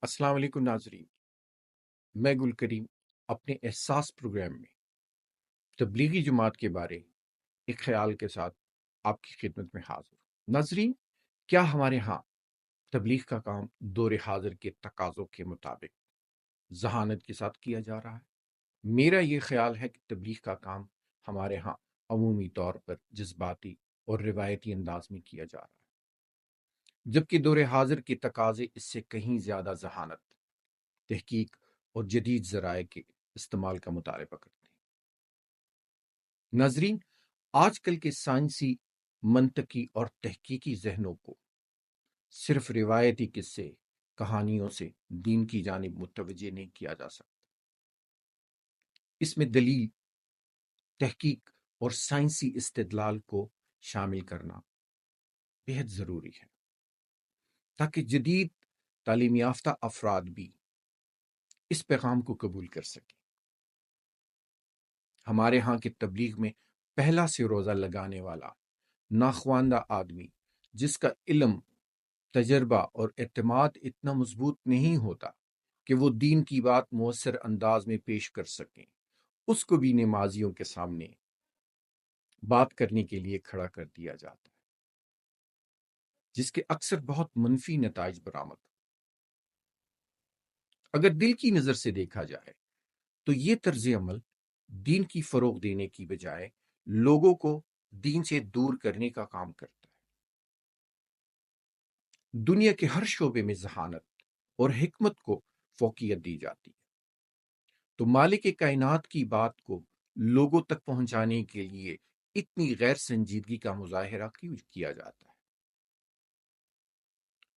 السلام علیکم ناظرین، میں گل کریم اپنے احساس پروگرام میں تبلیغی جماعت کے بارے ایک خیال کے ساتھ آپ کی خدمت میں حاضر ہوں۔ ناظرین، کیا ہمارے ہاں تبلیغ کا کام دور حاضر کے تقاضوں کے مطابق ذہانت کے ساتھ کیا جا رہا ہے؟ میرا یہ خیال ہے کہ تبلیغ کا کام ہمارے ہاں عمومی طور پر جذباتی اور روایتی انداز میں کیا جا رہا ہے، جبکہ دور حاضر کے تقاضے اس سے کہیں زیادہ ذہانت، تحقیق اور جدید ذرائع کے استعمال کا مطالبہ کرتے ہیں۔ ناظرین، آج کل کے سائنسی، منطقی اور تحقیقی ذہنوں کو صرف روایتی قصے، کہانیوں سے دین کی جانب متوجہ نہیں کیا جا سکتا۔ اس میں دلیل، تحقیق اور سائنسی استدلال کو شامل کرنا بہت ضروری ہے، تاکہ جدید تعلیم یافتہ افراد بھی اس پیغام کو قبول کر سکیں۔ ہمارے ہاں کے تبلیغ میں پہلا سے روزہ لگانے والا ناخواندہ آدمی، جس کا علم، تجربہ اور اعتماد اتنا مضبوط نہیں ہوتا کہ وہ دین کی بات مؤثر انداز میں پیش کر سکیں، اس کو بھی نمازیوں کے سامنے بات کرنے کے لیے کھڑا کر دیا جاتا ہے، جس کے اکثر بہت منفی نتائج برآمد۔ اگر دل کی نظر سے دیکھا جائے تو یہ طرز عمل دین کی فروغ دینے کی بجائے لوگوں کو دین سے دور کرنے کا کام کرتا ہے۔ دنیا کے ہر شعبے میں ذہانت اور حکمت کو فوقیت دی جاتی ہے، تو مالک کائنات کی بات کو لوگوں تک پہنچانے کے لیے اتنی غیر سنجیدگی کا مظاہرہ کیوں کیا جاتا ہے؟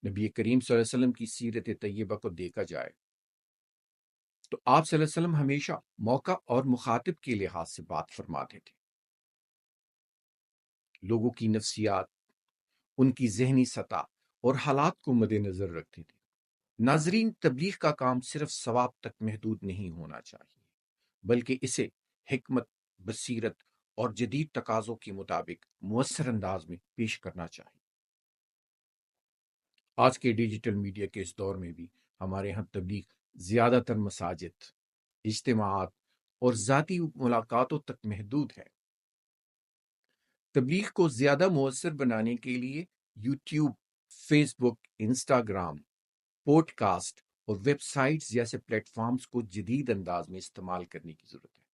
نبی کریم صلی اللہ علیہ وسلم کی سیرت طیبہ کو دیکھا جائے تو آپ صلی اللہ علیہ وسلم ہمیشہ موقع اور مخاطب کے لحاظ سے بات فرماتے تھے، لوگوں کی نفسیات، ان کی ذہنی سطح اور حالات کو مد نظر رکھتے تھے۔ ناظرین، تبلیغ کا کام صرف ثواب تک محدود نہیں ہونا چاہیے، بلکہ اسے حکمت، بصیرت اور جدید تقاضوں کے مطابق مؤثر انداز میں پیش کرنا چاہیے۔ آج کے ڈیجیٹل میڈیا کے اس دور میں بھی ہمارے ہاں تبلیغ زیادہ تر مساجد، اجتماعات اور ذاتی ملاقاتوں تک محدود ہے۔ تبلیغ کو زیادہ مؤثر بنانے کے لیے یوٹیوب، فیس بک، انسٹاگرام، پوڈ کاسٹ اور ویب سائٹس جیسے پلیٹ فارمز کو جدید انداز میں استعمال کرنے کی ضرورت ہے۔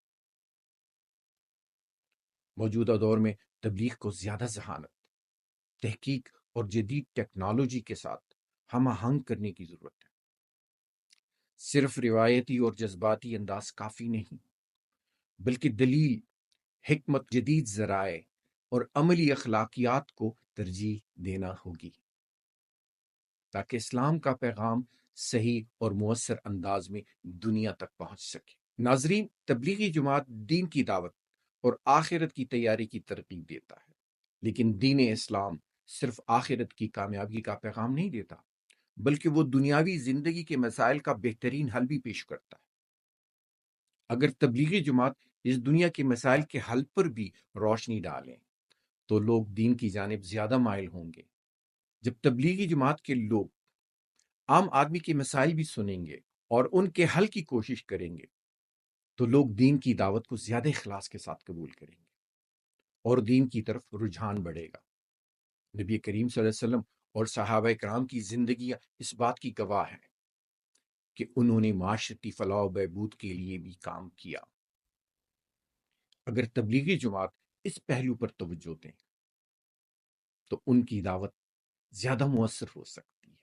موجودہ دور میں تبلیغ کو زیادہ ذہانت، تحقیق اور جدید ٹیکنالوجی کے ساتھ ہم آہنگ کرنے کی ضرورت ہے۔ صرف روایتی اور جذباتی انداز کافی نہیں، بلکہ دلیل، حکمت، جدید ذرائع اور عملی اخلاقیات کو ترجیح دینا ہوگی، تاکہ اسلام کا پیغام صحیح اور مؤثر انداز میں دنیا تک پہنچ سکے۔ ناظرین، تبلیغی جماعت دین کی دعوت اور آخرت کی تیاری کی ترغیب دیتا ہے، لیکن دین اسلام صرف آخرت کی کامیابی کا پیغام نہیں دیتا، بلکہ وہ دنیاوی زندگی کے مسائل کا بہترین حل بھی پیش کرتا ہے۔ اگر تبلیغی جماعت اس دنیا کے مسائل کے حل پر بھی روشنی ڈالیں تو لوگ دین کی جانب زیادہ مائل ہوں گے۔ جب تبلیغی جماعت کے لوگ عام آدمی کے مسائل بھی سنیں گے اور ان کے حل کی کوشش کریں گے تو لوگ دین کی دعوت کو زیادہ اخلاص کے ساتھ قبول کریں گے اور دین کی طرف رجحان بڑھے گا۔ نبی کریم صلی اللہ علیہ وسلم اور صحابہ کرام کی زندگیاں اس بات کی گواہ ہیں کہ انہوں نے معاشرتی فلاح و بہبود کے لیے بھی کام کیا۔ اگر تبلیغی جماعت اس پہلو پر توجہ دیں تو ان کی دعوت زیادہ مؤثر ہو سکتی ہے۔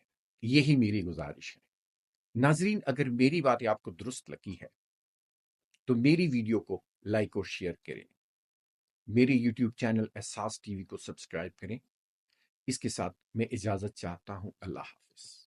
یہی میری گزارش ہے۔ ناظرین، اگر میری باتیں آپ کو درست لگی ہے تو میری ویڈیو کو لائک اور شیئر کریں، میرے یوٹیوب چینل احساس ٹی وی کو سبسکرائب کریں۔ اس کے ساتھ میں اجازت چاہتا ہوں۔ اللہ حافظ۔